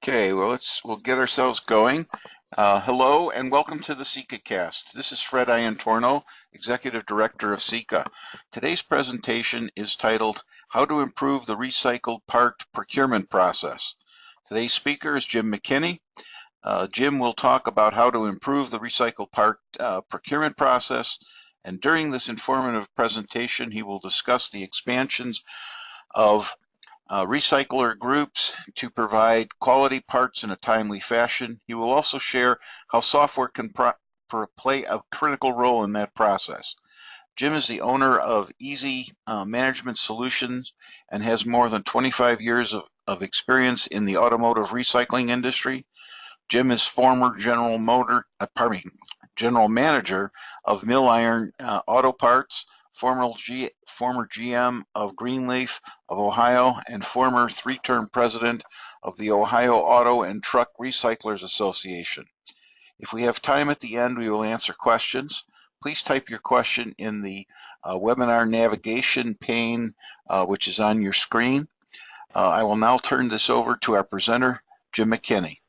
Okay, well, we'll get ourselves going. Hello and welcome to the CIECAst. This is Fred Iantorno, Executive Director of CIECA. Today's presentation is titled How to Improve the Recycled Part Procurement Process. Today's speaker is Jim McKinney. Jim will talk about how to improve the recycled part procurement process, and during this informative presentation he will discuss the expansions of recycler groups to provide quality parts in a timely fashion. He will also share how software can play a critical role in that process. Jim is the owner of Easy Management Solutions and has more than 25 years of experience in the automotive recycling industry. Jim is former general manager of Mill Iron Auto Parts, former GM of Greenleaf of Ohio, and former three-term president of the Ohio Auto and Truck Recyclers Association. If we have time at the end, we will answer questions. Please type your question in the webinar navigation pane, which is on your screen. I will now turn this over to our presenter, Jim McKinney.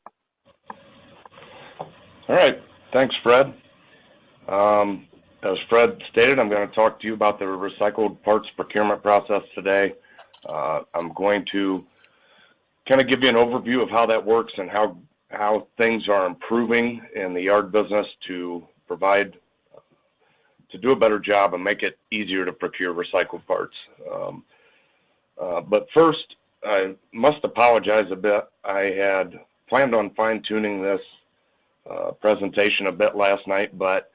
All right, thanks, Fred. As Fred stated, I'm going to talk to you about the recycled parts procurement process today. I'm going to kind of give you an overview of how that works and how things are improving in the yard business to do a better job and make it easier to procure recycled parts. But first, I must apologize a bit. I had planned on fine-tuning this presentation a bit last night, but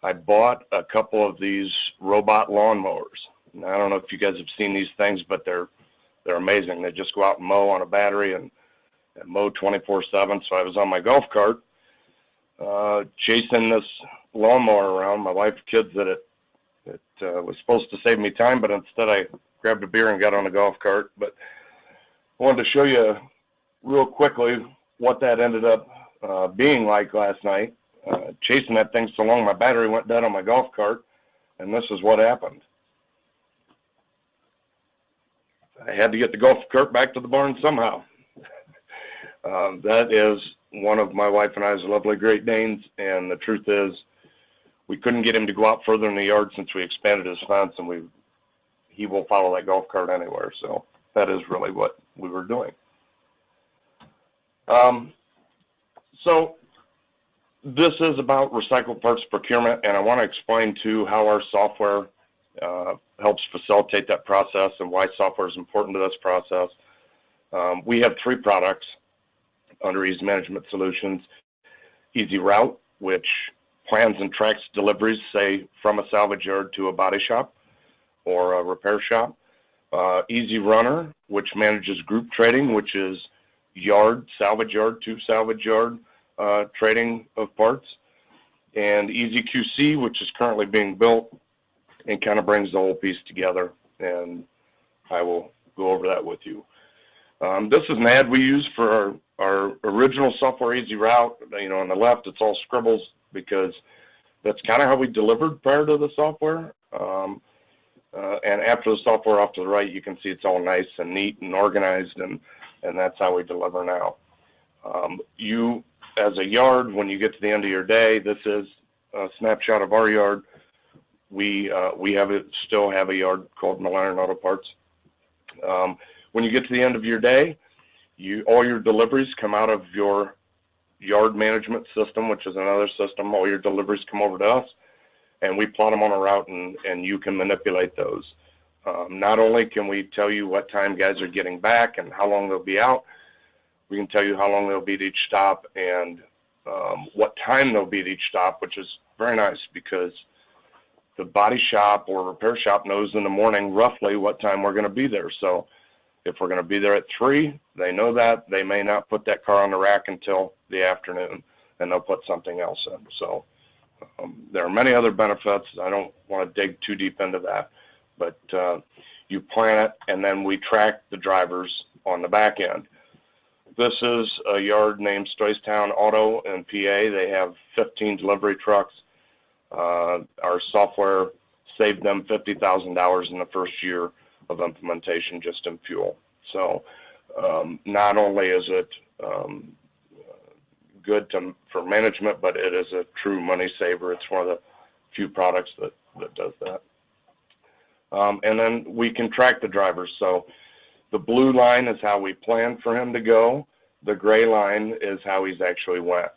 I bought a couple of these robot lawnmowers. Now, I don't know if you guys have seen these things, but they're amazing. They just go out and mow on a battery and mow 24/7. So I was on my golf cart chasing this lawnmower around. My wife kids that it was supposed to save me time, but instead I grabbed a beer and got on the golf cart. But I wanted to show you real quickly what that ended up being like last night. Chasing that thing so long my battery went dead on my golf cart, and this is what happened. I had to get the golf cart back to the barn somehow. That is one of my wife and I's lovely Great Danes, and the truth is we couldn't get him to go out further in the yard since we expanded his fence, and he will follow that golf cart anywhere. So that is really what we were doing. So this is about recycled parts procurement, and I want to explain too how our software helps facilitate that process and why software is important to this process. We have three products under Easy Management Solutions. Easy Route, which plans and tracks deliveries, say, from a salvage yard to a body shop or a repair shop. Easy Runner, which manages group trading, which is salvage yard to salvage yard trading of parts, and Easy QC, which is currently being built and kind of brings the whole piece together, and I will go over that with you. This is an ad we use for our original software, Easy Route. On the left it's all scribbles because that's kind of how we delivered prior to the software, and after the software off to the right you can see it's all nice and neat and organized, and that's how we deliver now. You as a yard, when you get to the end of your day, this is a snapshot of our yard. We still have a yard called Mill Iron Auto Parts. When you get to the end of your day, all your deliveries come out of your yard management system, which is another system. All your deliveries come over to us, and we plot them on a route, and you can manipulate those. Not only can we tell you what time guys are getting back and how long they'll be out, we can tell you how long they'll be at each stop and what time they'll be at each stop, which is very nice because the body shop or repair shop knows in the morning roughly what time we're going to be there. So if we're going to be there at 3, they know that. They may not put that car on the rack until the afternoon, and they'll put something else in. So there are many other benefits. I don't want to dig too deep into that, but you plan it, and then we track the drivers on the back end. This is a yard named Stoystown Auto in PA. They have 15 delivery trucks. Our software saved them $50,000 in the first year of implementation just in fuel. So not only is it good for management, but it is a true money saver. It's one of the few products that does that. And then we can track the drivers. So the blue line is how we planned for him to go. The gray line is how he's actually went.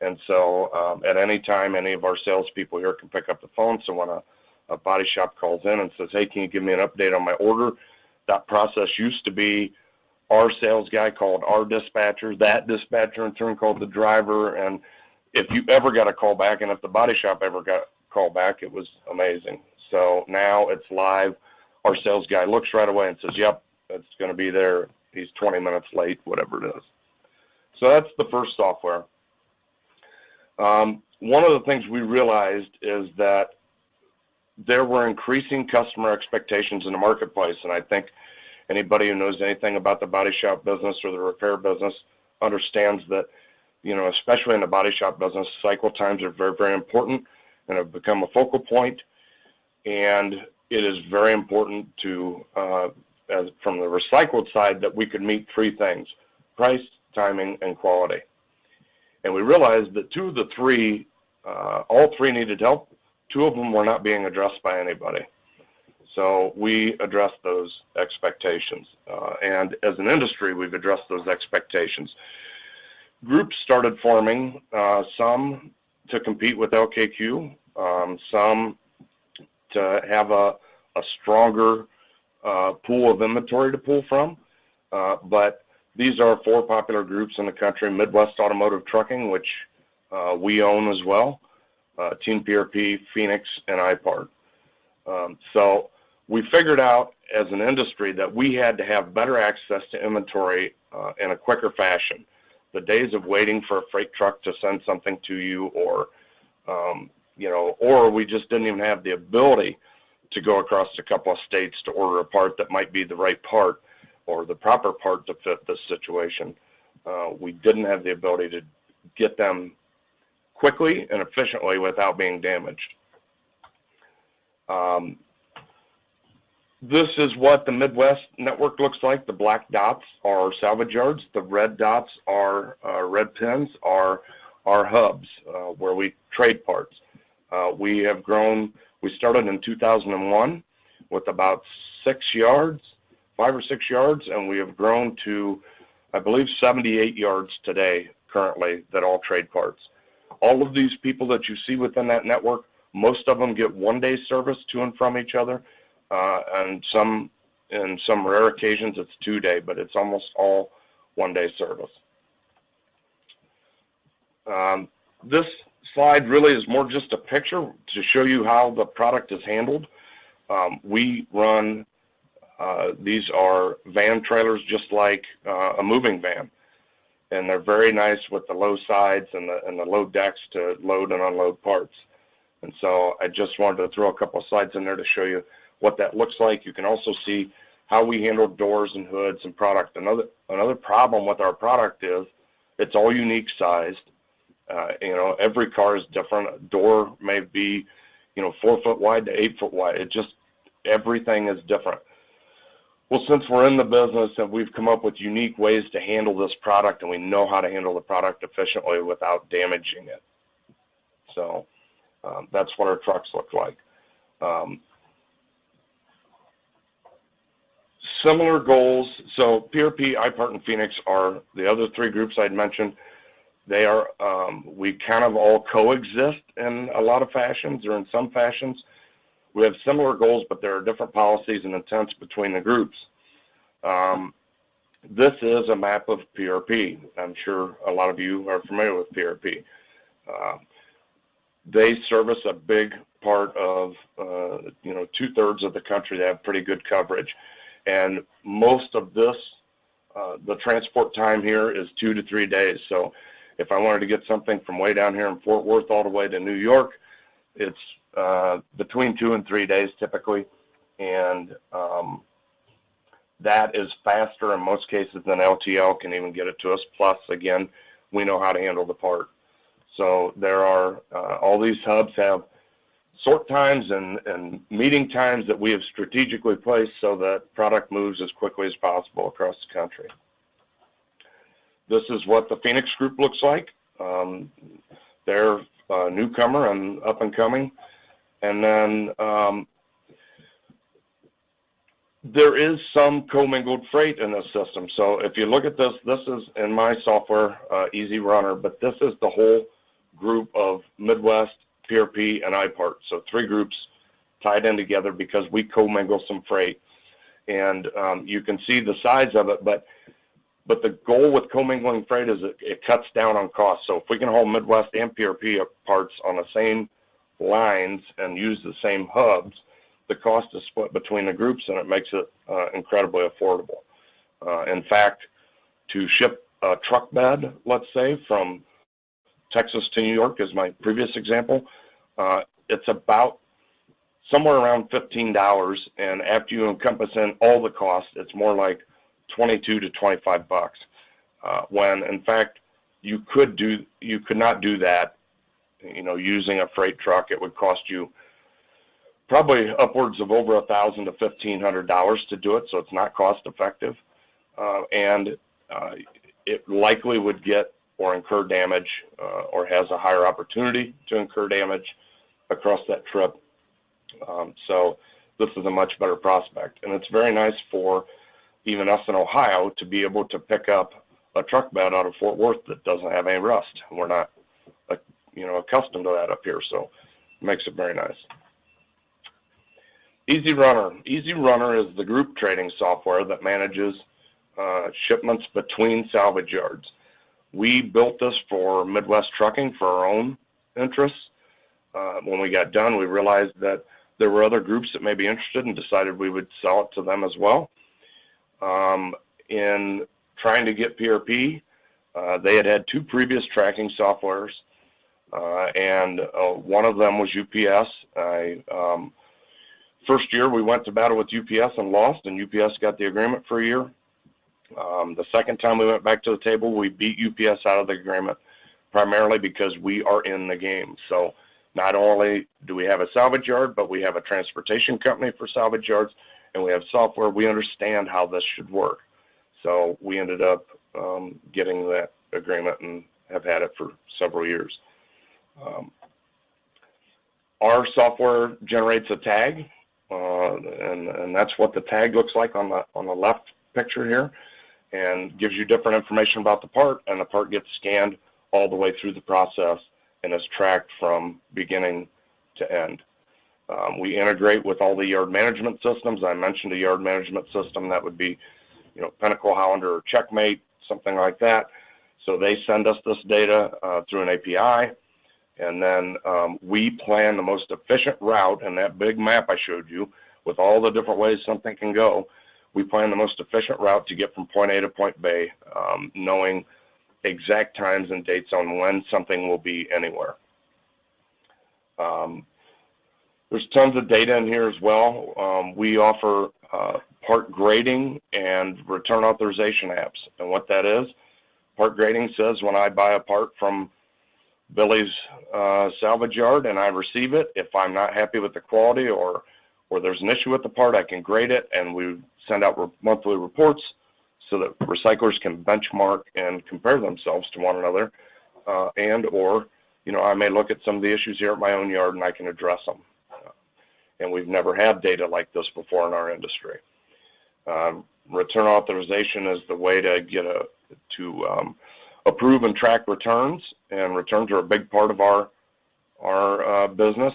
And so at any time, any of our salespeople here can pick up the phone. So when a body shop calls in and says, hey, can you give me an update on my order? That process used to be our sales guy called our dispatcher, that dispatcher in turn called the driver. And if you ever got a call back, and if the body shop ever got a call back, it was amazing. So now it's live. Our sales guy looks right away and says, yep, it's going to be there. He's 20 minutes late, whatever it is. So that's the first software. One of the things we realized is that there were increasing customer expectations in the marketplace, and I think anybody who knows anything about the body shop business or the repair business understands that, you know, especially in the body shop business, cycle times are very, very important and have become a focal point. And it is very important to, from the recycled side, that we could meet three things: price, timing, and quality. And we realized that two of the three, all three needed help. Two of them were not being addressed by anybody. So we addressed those expectations. And as an industry, we've addressed those expectations. Groups started forming, some to compete with LKQ, some to have a stronger pool of inventory to pull from. But these are four popular groups in the country: Midwest Automotive Trucking, which we own as well, Team PRP, Phoenix, and IPART. So we figured out as an industry that we had to have better access to inventory in a quicker fashion. The days of waiting for a freight truck to send something to you, or you know, or we just didn't even have the ability to go across a couple of states to order a part that might be the right part or the proper part to fit this situation. We didn't have the ability to get them quickly and efficiently without being damaged. This is what the Midwest network looks like. The black dots are salvage yards. The red dots are red pins are our hubs where we trade parts. We have grown. We started in 2001 with about 6 yards, 5 or 6 yards, and we have grown to, I believe, 78 yards today currently that all trade parts. All of these people that you see within that network, most of them get one-day service to and from each other, and in some rare occasions it's 2-day, but it's almost all one-day service. This slide really is more just a picture to show you how the product is handled. We run, these are van trailers just like a moving van, and they're very nice with the low sides and the low decks to load and unload parts. And so I just wanted to throw a couple of slides in there to show you what that looks like. You can also see how we handle doors and hoods and product. Another problem with our product is it's all unique sized. You know, every car is different. A door may be, you know, 4 foot wide to 8 foot wide. It just, everything is different. Well, since we're in the business and we've come up with unique ways to handle this product, and we know how to handle the product efficiently without damaging it. So that's what our trucks look like. Similar goals. So PRP, IPART, and Phoenix are the other three groups I'd mentioned. They are, we kind of all coexist in a lot of fashions, or in some fashions. We have similar goals, but there are different policies and intents between the groups. This is a map of PRP. I'm sure a lot of you are familiar with PRP. They service a big part of, you know, 2/3 of the country. They have pretty good coverage. And most of this, the transport time here is 2 to 3 days. So if I wanted to get something from way down here in Fort Worth all the way to New York, it's between 2 and 3 days typically. And that is faster in most cases than LTL can even get it to us. Plus, again, we know how to handle the part. So there are, all these hubs have sort times and meeting times that we have strategically placed so that product moves as quickly as possible across the country. This is what the Phoenix group looks like. They're a newcomer and up and coming. And then there is some commingled freight in this system. So if you look at this, this is in my software, Easy Runner, but this is the whole group of Midwest, PRP, and IPART. So 3 groups tied in together because we commingle some freight. And you can see the size of it, but the goal with commingling freight is it cuts down on cost. So if we can haul Midwest and PRP parts on the same lines and use the same hubs, the cost is split between the groups, and it makes it incredibly affordable. In fact, to ship a truck bed, let's say, from Texas to New York is my previous example, it's about somewhere around $15, and after you encompass in all the costs, it's more like 22 to 25 bucks. When in fact you could not do that, using a freight truck. It would cost you probably upwards of over $1,000 to $1,500 to do it, so it's not cost effective, and it likely would get or incur damage, or has a higher opportunity to incur damage across that trip. So this is a much better prospect, and it's very nice for even us in Ohio to be able to pick up a truck bed out of Fort Worth that doesn't have any rust. We're not, accustomed to that up here, so it makes it very nice. Easy Runner. Easy Runner is the group trading software that manages shipments between salvage yards. We built this for Midwest Trucking for our own interests. When we got done, we realized that there were other groups that may be interested and decided we would sell it to them as well. In trying to get PRP, they had 2 previous tracking softwares, and one of them was UPS. First year we went to battle with UPS and lost, and UPS got the agreement for a year. The second time we went back to the table, we beat UPS out of the agreement, primarily because we are in the game. So not only do we have a salvage yard, but we have a transportation company for salvage yards, and we have software. We understand how this should work. So we ended up getting that agreement and have had it for several years. Our software generates a tag, and that's what the tag looks like on the left picture here, and gives you different information about the part, and the part gets scanned all the way through the process and is tracked from beginning to end. We integrate with all the yard management systems. I mentioned a yard management system that would be, Pinnacle, Hollander, or Checkmate, something like that. So they send us this data through an API, and then we plan the most efficient route. And that big map I showed you with all the different ways something can go, we plan the most efficient route to get from point A to point B, knowing exact times and dates on when something will be anywhere. There's tons of data in here as well. We offer part grading and return authorization apps. And what that is, part grading says when I buy a part from Billy's salvage yard and I receive it, if I'm not happy with the quality or there's an issue with the part, I can grade it, and we send out monthly reports so that recyclers can benchmark and compare themselves to one another, or I may look at some of the issues here at my own yard and I can address them. And we've never had data like this before in our industry. Return authorization is the way to get to approve and track returns, and returns are a big part of our business.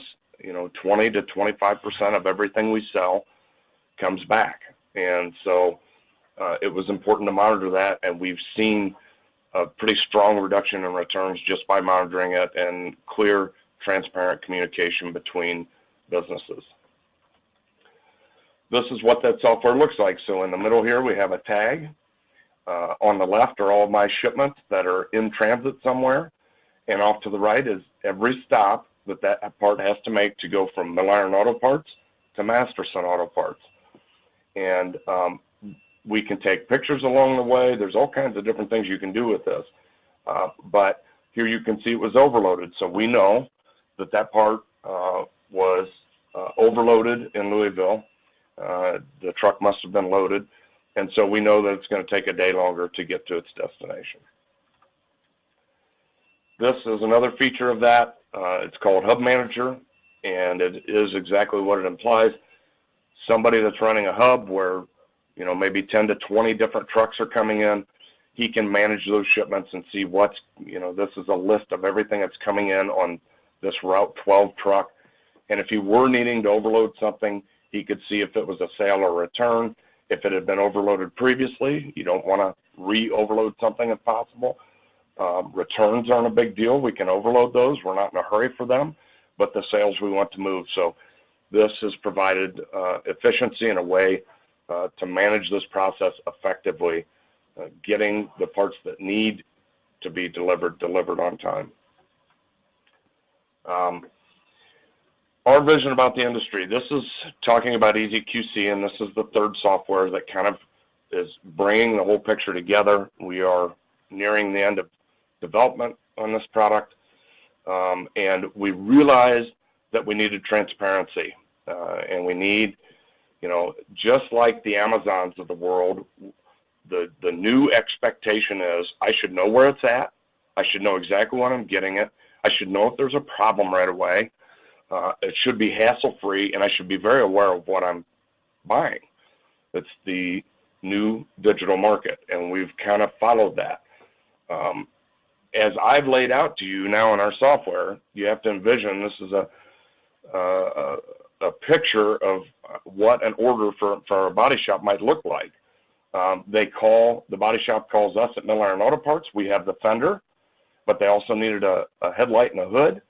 20 to 25% of everything we sell comes back, and so it was important to monitor that, and we've seen a pretty strong reduction in returns just by monitoring it and clear, transparent communication between businesses. This is what that software looks like. So in the middle here we have a tag. On the left are all of my shipments that are in transit somewhere, and off to the right is every stop that part has to make to go from Mill Iron Auto Parts to Masterson Auto Parts. And we can take pictures along the way. There's all kinds of different things you can do with this. But here you can see it was overloaded. So we know that part was overloaded in Louisville. The truck must have been loaded. And so we know that it's going to take a day longer to get to its destination. This is another feature of that. It's called Hub Manager, and it is exactly what it implies. Somebody that's running a hub where, you know, maybe 10 to 20 different trucks are coming in, he can manage those shipments and see what's, you know, this is a list of everything that's coming in on this Route 12 truck. And if he were needing to overload something, he could see if it was a sale or return. If it had been overloaded previously, you don't want to re-overload something if possible. Returns aren't a big deal. We can overload those. We're not in a hurry for them, but the sales we want to move. So this has provided efficiency in a way to manage this process effectively, getting the parts that need to be delivered on time. Our vision about the industry, this is talking about EasyQC, and this is the third software that kind of is bringing the whole picture together. We are nearing the end of development on this product, and we realized that we needed transparency, and we need, you know, just like the Amazons of the world, the new expectation is I should know where it's at, I should know exactly when I'm getting it, I should know if there's a problem right away, it should be hassle-free, and I should be very aware of what I'm buying. It's the new digital market, and we've kind of followed that. As I've laid out to you now in our software, you have to envision this is a picture of what an order for a body shop might look like. The body shop calls us at Mill Iron Auto Parts. We have the fender, but they also needed a headlight and a hood.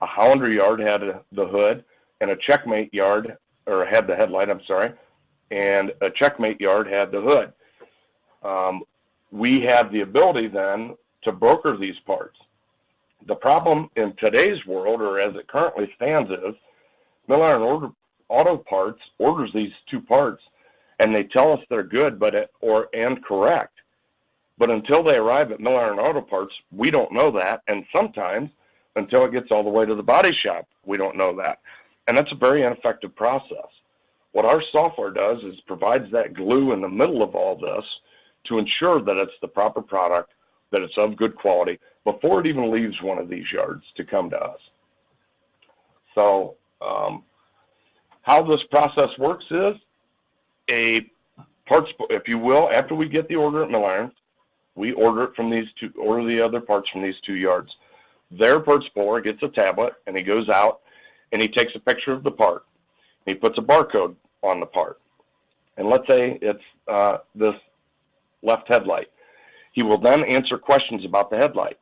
A Hollander yard had the hood, and a Checkmate yard, or had the headlight, I'm sorry, and a Checkmate yard had the hood. We have the ability then to broker these parts. The problem in today's world, or as it currently stands, is Mill Iron Auto Parts orders these two parts, and they tell us they're good and correct. But until they arrive at Mill Iron Auto Parts, we don't know that, and sometimes until it gets all the way to the body shop, we don't know that. And that's a very ineffective process. What our software does is provides that glue in the middle of all this to ensure that it's the proper product, that it's of good quality, before it even leaves one of these yards to come to us. So how this process works is a parts, if you will, after we get the order at Mill Iron, we order the other parts from these two yards. Their parts puller gets a tablet, and he goes out and he takes a picture of the part. He puts a barcode on the part. And let's say it's this left headlight. He will then answer questions about the headlight.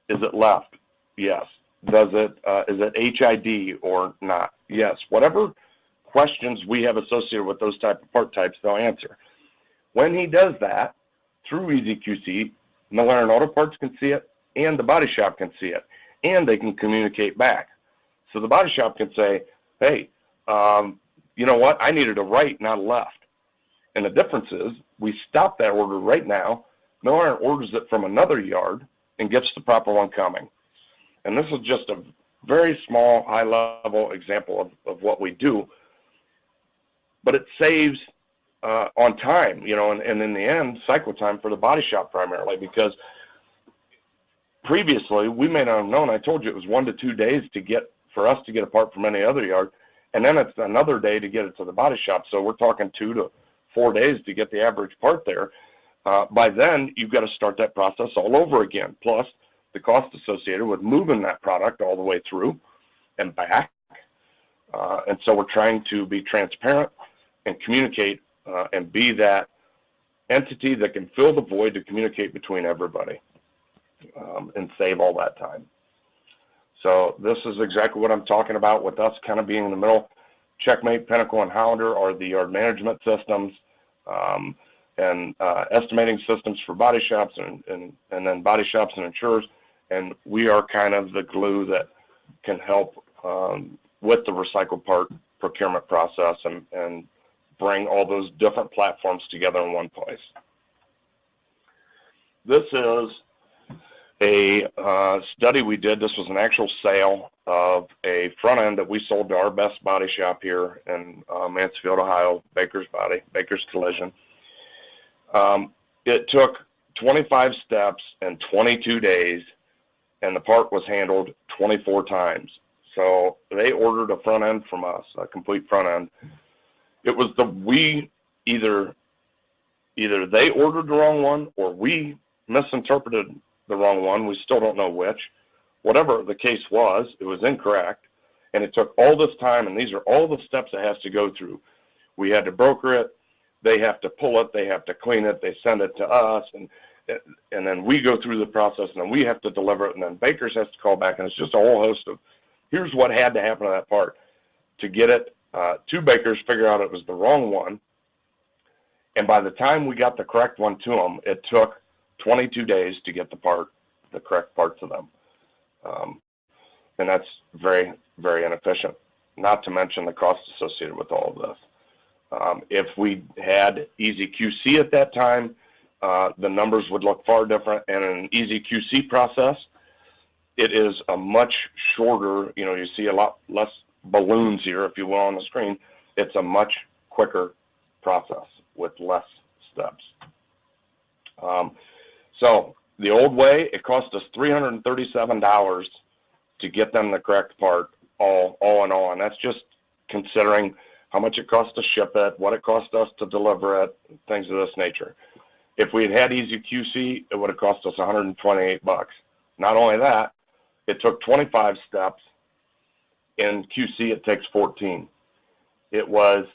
Is it left? Yes. Is it HID or not? Yes. Whatever questions we have associated with those type of part types, they'll answer. When he does that, through EasyQC, Mill Iron Auto Parts can see it, and the body shop can see it, and they can communicate back. So the body shop can say, hey, you know what, I needed a right, not a left. And the difference is, we stop that order right now, Mill Iron orders it from another yard, and gets the proper one coming. And this is just a very small, high-level example of what we do, but it saves on time, you know, and in the end, cycle time for the body shop primarily, because previously, we may not have known. I told you it was 1 to 2 days for us to get a part from any other yard, and then it's another day to get it to the body shop. So we're talking 2 to 4 days to get the average part there. By then, you've got to start that process all over again, plus the cost associated with moving that product all the way through and back. And so we're trying to be transparent and communicate and be that entity that can fill the void to communicate between everybody. And save all that time. So this is exactly what I'm talking about with us kind of being in the middle. Checkmate, Pinnacle, and Hollander are the yard management systems and estimating systems for body shops and then body shops and insurers. And we are kind of the glue that can help with the recycled part procurement process and bring all those different platforms together in one place. This is a study we did. This was an actual sale of a front end that we sold to our best body shop here in Mansfield, Ohio, Baker's Collision. It took 25 steps and 22 days and the part was handled 24 times. So they ordered a front end from us, a complete front end. It was either they ordered the wrong one or we misinterpreted the wrong one. We still don't know which. Whatever the case was, it was incorrect. And it took all this time, and these are all the steps it has to go through. We had to broker it. They have to pull it. They have to clean it. They send it to us. And then we go through the process, and then we have to deliver it. And then Bakers has to call back. And it's just a whole host of, here's what had to happen to that part to get it to Bakers, figure out it was the wrong one. And by the time we got the correct one to them, it took 22 days to get the correct part to them. And that's very, very inefficient, not to mention the cost associated with all of this. If we had Easy QC at that time, the numbers would look far different. And in an Easy QC process, it is a much shorter, you see a lot less balloons here, if you will, on the screen. It's a much quicker process with less steps. So the old way, it cost us $337 to get them the correct part, all in all. And that's just considering how much it costs to ship it, what it cost us to deliver it, things of this nature. If we had Easy QC, it would have cost us $128. Not only that, it took 25 steps. In QC, it takes 14. It was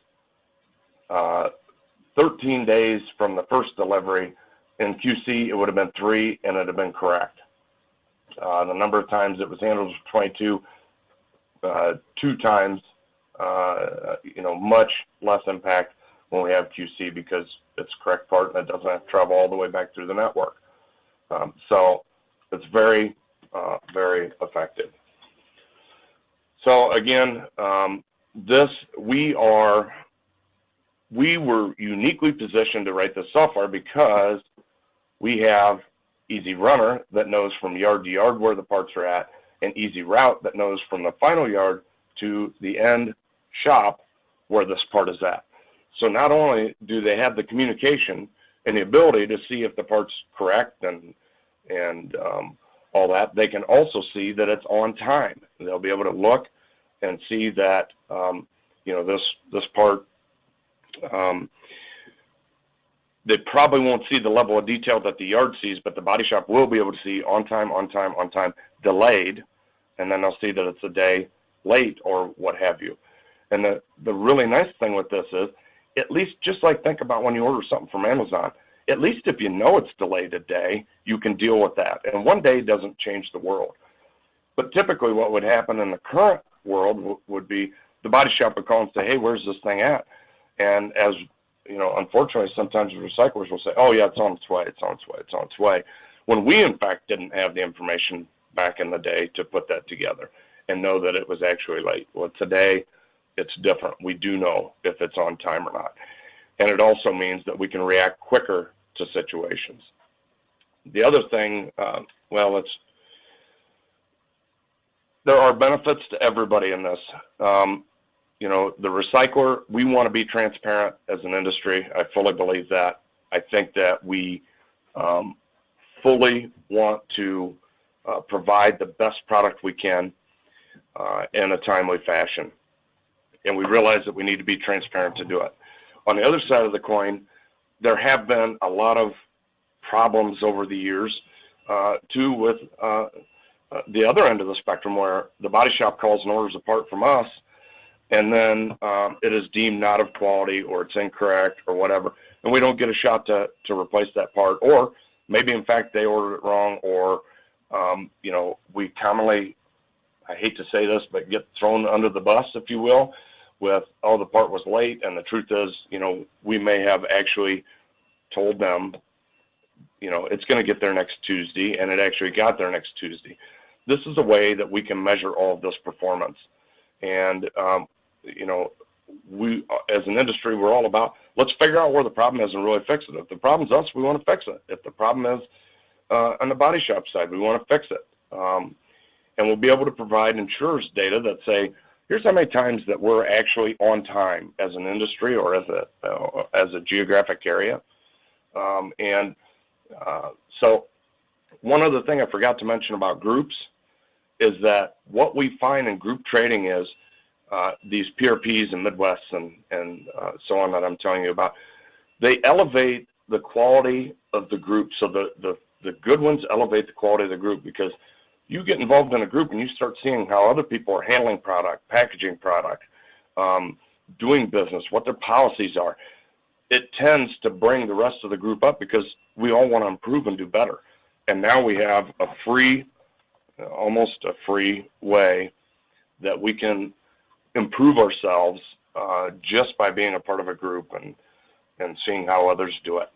13 days from the first delivery. In QC, it would have been 3, and it would have been correct. The number of times it was handled was 22, 2 times, much less impact when we have QC because it's correct part and it doesn't have to travel all the way back through the network. So it's very, very effective. So again, we were uniquely positioned to write this software because we have Easy Runner that knows from yard to yard where the parts are at, and Easy Route that knows from the final yard to the end shop where this part is at. So not only do they have the communication and the ability to see if the part's correct and all that, they can also see that it's on time. They'll be able to look and see that this part. They probably won't see the level of detail that the yard sees, but the body shop will be able to see on time, delayed, and then they'll see that it's a day late or what have you. And the really nice thing with this is, at least just like think about when you order something from Amazon, at least if you know it's delayed a day, you can deal with that. And one day doesn't change the world. But typically what would happen in the current world would be the body shop would call and say, hey, where's this thing at? And as unfortunately, sometimes recyclers will say, oh yeah, it's on its way, it's on its way, it's on its way. When we in fact didn't have the information back in the day to put that together and know that it was actually late. Well, today it's different. We do know if it's on time or not. And it also means that we can react quicker to situations. The other thing, there are benefits to everybody in this. The recycler, we want to be transparent as an industry. I fully believe that. I think that we fully want to provide the best product we can in a timely fashion. And we realize that we need to be transparent to do it. On the other side of the coin, there have been a lot of problems over the years, too, with the other end of the spectrum where the body shop calls and orders a part from us, and then it is deemed not of quality or it's incorrect or whatever, and we don't get a shot to replace that part. Or maybe, in fact, they ordered it wrong, or, we commonly, I hate to say this, but get thrown under the bus, if you will, with, oh, the part was late, and the truth is, we may have actually told them, it's going to get there next Tuesday, and it actually got there next Tuesday. This is a way that we can measure all of this performance. And, we, as an industry, we're all about, let's figure out where the problem is and really fix it. If the problem's us, we want to fix it. If the problem is on the body shop side, we want to fix it. And we'll be able to provide insurers data that say, here's how many times that we're actually on time as an industry or as a geographic area. So one other thing I forgot to mention about groups is that what we find in group trading is these PRPs and Midwests and so on that I'm telling you about, they elevate the quality of the group. So the good ones elevate the quality of the group, because you get involved in a group and you start seeing how other people are handling product, packaging product, doing business, what their policies are. It tends to bring the rest of the group up because we all want to improve and do better. And now we have a free, almost a free way that we can improve ourselves just by being a part of a group and seeing how others do it.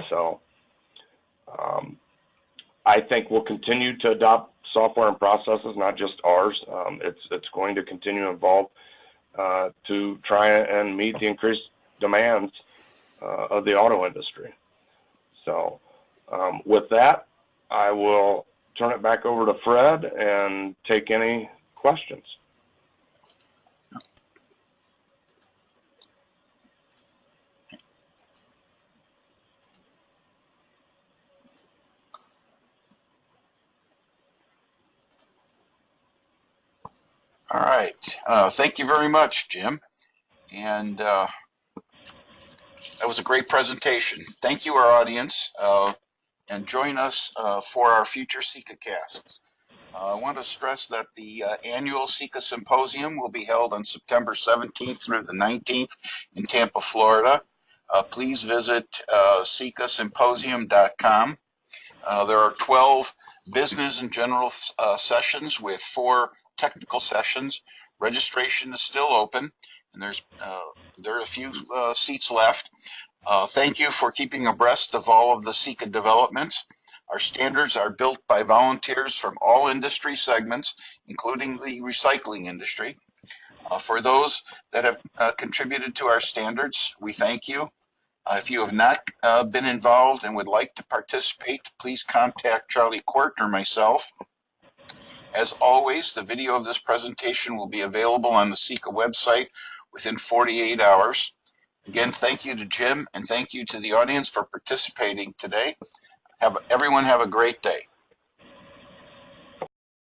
So I think we'll continue to adopt software and processes, not just ours. It's going to continue to evolve to try and meet the increased demands of the auto industry. So with that, I will turn it back over to Fred and take any questions. All right. Thank you very much, Jim. And that was a great presentation. Thank you, our audience, and join us for our future CIECAsts. I want to stress that the annual CIECA Symposium will be held on September 17th through the 19th in Tampa, Florida. Please visit CIECAsymposium.com. There are 12 business and general sessions with 4 technical sessions. Registration is still open, and there are a few seats left. Thank you for keeping abreast of all of the CIECA developments. Our standards are built by volunteers from all industry segments, including the recycling industry. For those that have contributed to our standards, we thank you. If you have not been involved and would like to participate, please contact Charlie Court or myself. As always, the video of this presentation will be available on the CIECA website within 48 hours. Again, thank you to Jim, and thank you to the audience for participating today. Everyone have a great day.